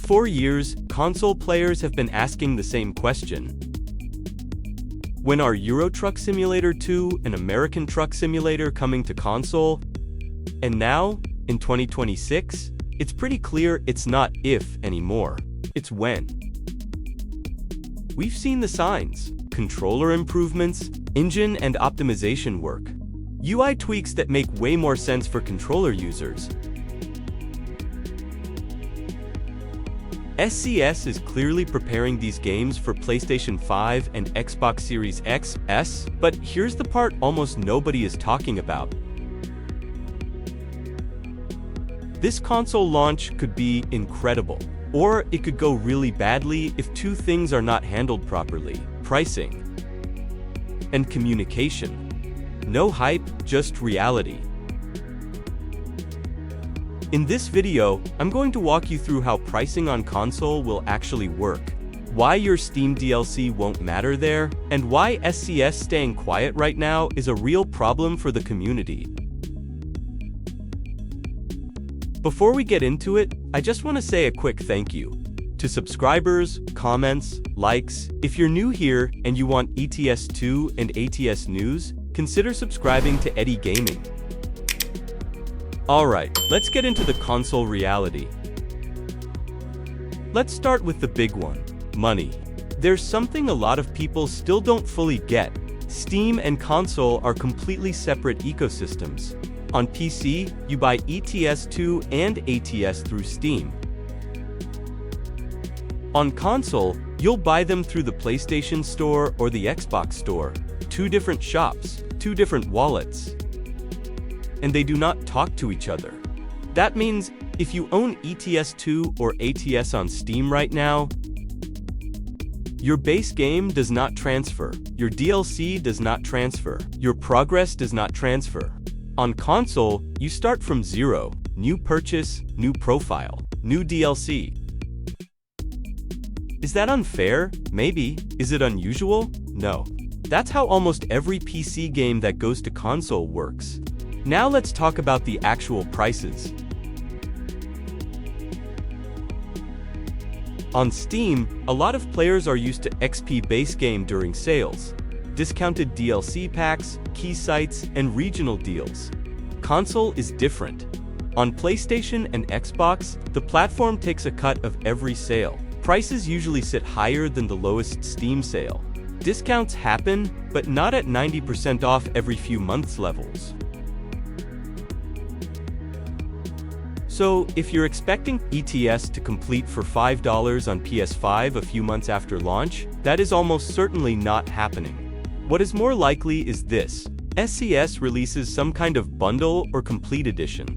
For years, console players have been asking the same question. When are Euro Truck Simulator 2 and American Truck Simulator coming to console? And now, in 2026, it's pretty clear it's not if anymore, it's when. We've seen the signs: controller improvements, engine and optimization work, UI tweaks that make way more sense for controller users. SCS is clearly preparing these games for PlayStation 5 and Xbox Series X, S, but here's the part almost nobody is talking about. This console launch could be incredible, or it could go really badly if two things are not handled properly: pricing and communication. No hype, just reality. In this video, I'm going to walk you through how pricing on console will actually work, why your Steam DLC won't matter there, and why SCS staying quiet right now is a real problem for the community. Before we get into it, I just want to say a quick thank you to subscribers, comments, likes. If you're new here and you want ETS2 and ATS news, consider subscribing to Eddie Gaming. Alright, let's get into the console reality. Let's start with the big one: money. There's something a lot of people still don't fully get. Steam and console are completely separate ecosystems. On PC, you buy ETS2 and ATS through Steam. On console, you'll buy them through the PlayStation Store or the Xbox Store. Two different shops, two different wallets. And they do not talk to each other. That means if you own ETS2 or ATS on Steam right now, your base game does not transfer, your DLC does not transfer, your progress does not transfer. On console, you start from zero: new purchase, new profile, new DLC. Is that unfair? Maybe. Is it unusual? No. That's how almost every PC game that goes to console works. Now let's talk about the actual prices. On Steam, a lot of players are used to XP base game during sales, discounted DLC packs, key sites, and regional deals. Console is different. On PlayStation and Xbox, the platform takes a cut of every sale. Prices usually sit higher than the lowest Steam sale. Discounts happen, but not at 90% off every few months levels. So, if you're expecting ETS to complete for $5 on PS5 a few months after launch, that is almost certainly not happening. What is more likely is this: SCS releases some kind of bundle or complete edition.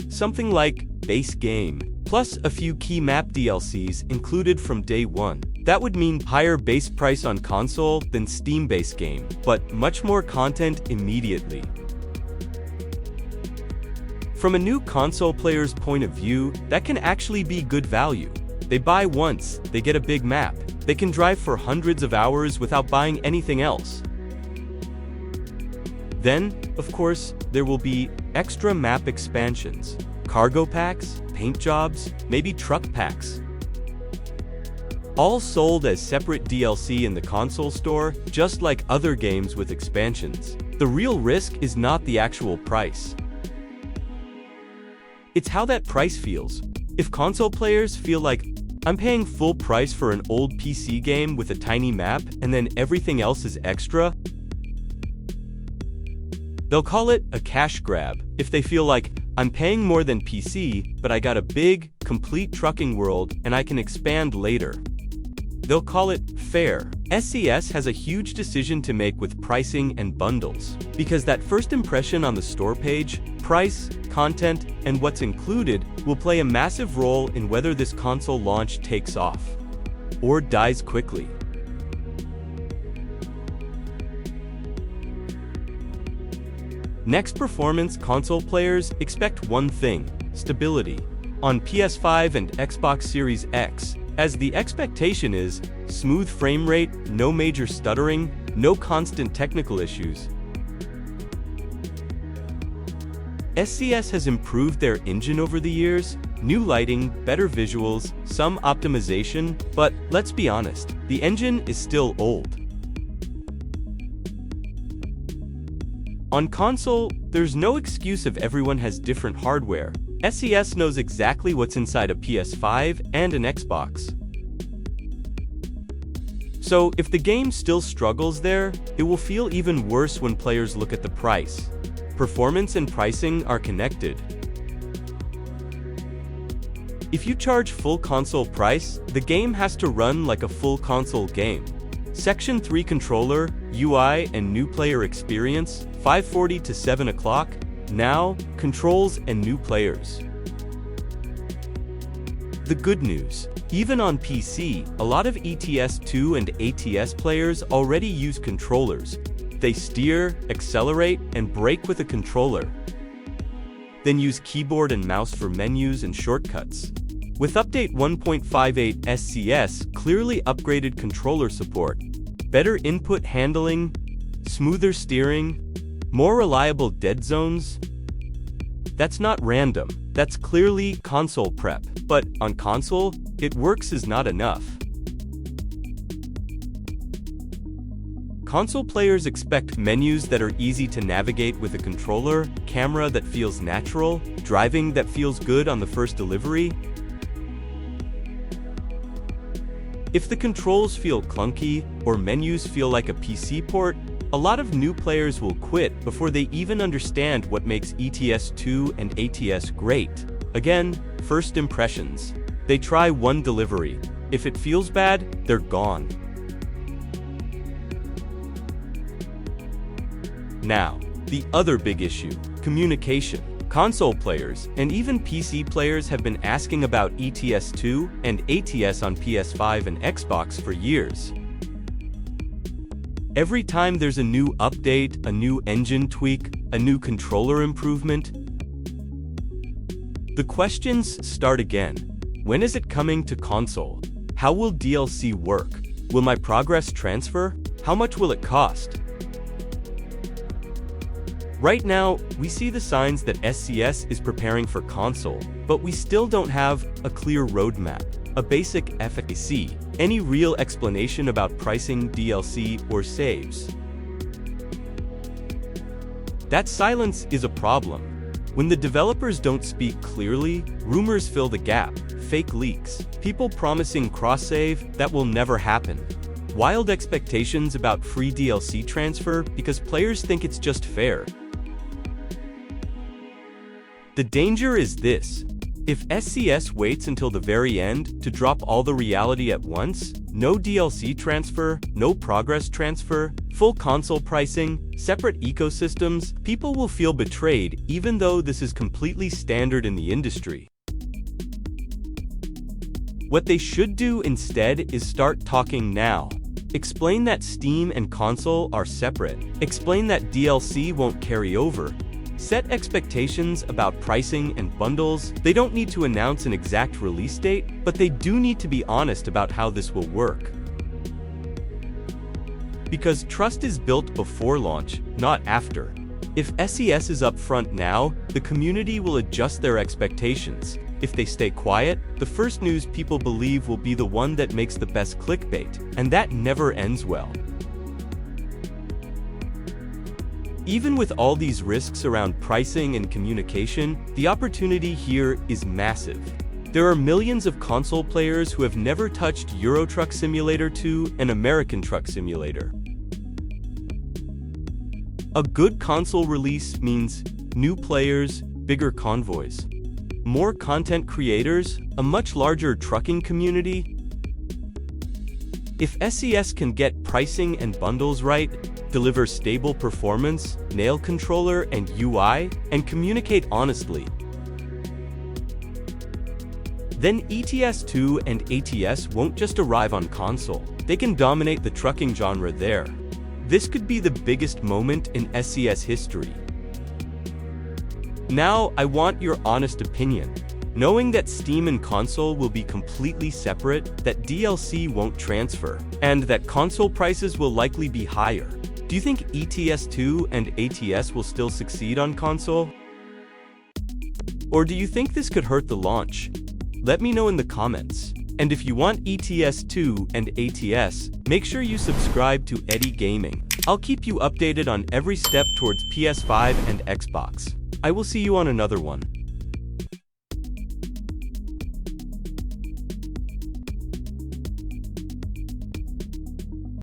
Something like base game, plus a few key map DLCs included from day one. That would mean higher base price on console than Steam base game, but much more content immediately. From a new console player's point of view, that can actually be good value. They buy once, they get a big map. They can drive for hundreds of hours without buying anything else. Then, of course, there will be extra map expansions, cargo packs, paint jobs, maybe truck packs. All sold as separate DLC in the console store, just like other games with expansions. The real risk is not the actual price. It's how that price feels. If console players feel like, I'm paying full price for an old PC game with a tiny map and then everything else is extra, they'll call it a cash grab. If they feel like, I'm paying more than PC, but I got a big, complete trucking world and I can expand later, they'll call it fair. SCS has a huge decision to make with pricing and bundles, because that first impression on the store page, price, content, and what's included will play a massive role in whether this console launch takes off or dies quickly. Next, performance console players expect one thing: stability. On PS5 and Xbox Series X, as the expectation is smooth frame rate, no major stuttering, no constant technical issues. SCS has improved their engine over the years, New lighting, better visuals, some optimization, but let's be honest, the engine is still old. On console, there's no excuse if everyone has different hardware. SCS knows exactly what's inside a PS5 and an Xbox. So if the game still struggles there, it will feel even worse when players look at the price. Performance and pricing are connected. If you charge full console price, the game has to run like a full console game. Section 3 controller, UI and new player experience, 540 to 7 o'clock, now, controls and new players. The good news, even on PC, a lot of ETS2 and ATS players already use controllers. They steer, accelerate, and brake with a controller. Then use keyboard and mouse for menus and shortcuts. With update 1.58, SCS clearly upgraded controller support, better input handling, smoother steering, more reliable dead zones. That's not random, that's clearly console prep. But on console, it works is not enough. Console players expect menus that are easy to navigate with a controller, camera that feels natural, driving that feels good on the first delivery. If the controls feel clunky or menus feel like a PC port, a lot of new players will quit before they even understand what makes ETS2 and ATS great. Again, first impressions. They try one delivery. If it feels bad, they're gone. Now, the other big issue, communication. Console players and even PC players have been asking about ETS2 and ATS on PS5 and Xbox for years. Every time there's a new update, a new engine tweak, a new controller improvement, the questions start again. When is it coming to console? How will DLC work? Will my progress transfer? How much will it cost? Right now, we see the signs that SCS is preparing for console, but we still don't have a clear roadmap, a basic FAQ, any real explanation about pricing, DLC, or saves. That silence is a problem. When the developers don't speak clearly, rumors fill the gap, fake leaks, people promising cross-save that will never happen. Wild expectations about free DLC transfer because players think it's just fair. The danger is this. If SCS waits until the very end to drop all the reality at once, no DLC transfer, no progress transfer, full console pricing, separate ecosystems, people will feel betrayed even though this is completely standard in the industry. What they should do instead is start talking now. Explain that Steam and console are separate. Explain that DLC won't carry over. Set expectations about pricing and bundles. They don't need to announce an exact release date, but they do need to be honest about how this will work. Because trust is built before launch, not after. If SCS is upfront now, the community will adjust their expectations. If they stay quiet, the first news people believe will be the one that makes the best clickbait, and that never ends well. Even with all these risks around pricing and communication, the opportunity here is massive. There are millions of console players who have never touched Euro Truck Simulator 2 and American Truck Simulator. A good console release means new players, bigger convoys, more content creators, a much larger trucking community. If SCS can get pricing and bundles right, deliver stable performance, nail controller and UI, and communicate honestly, then ETS2 and ATS won't just arrive on console. They can dominate the trucking genre there. This could be the biggest moment in SCS history. Now, I want your honest opinion. Knowing that Steam and console will be completely separate, that DLC won't transfer, and that console prices will likely be higher, do you think ETS2 and ATS will still succeed on console? Or do you think this could hurt the launch? Let me know in the comments. And if you want ETS2 and ATS, make sure you subscribe to Eddie Gaming. I'll keep you updated on every step towards PS5 and Xbox. I will see you on another one.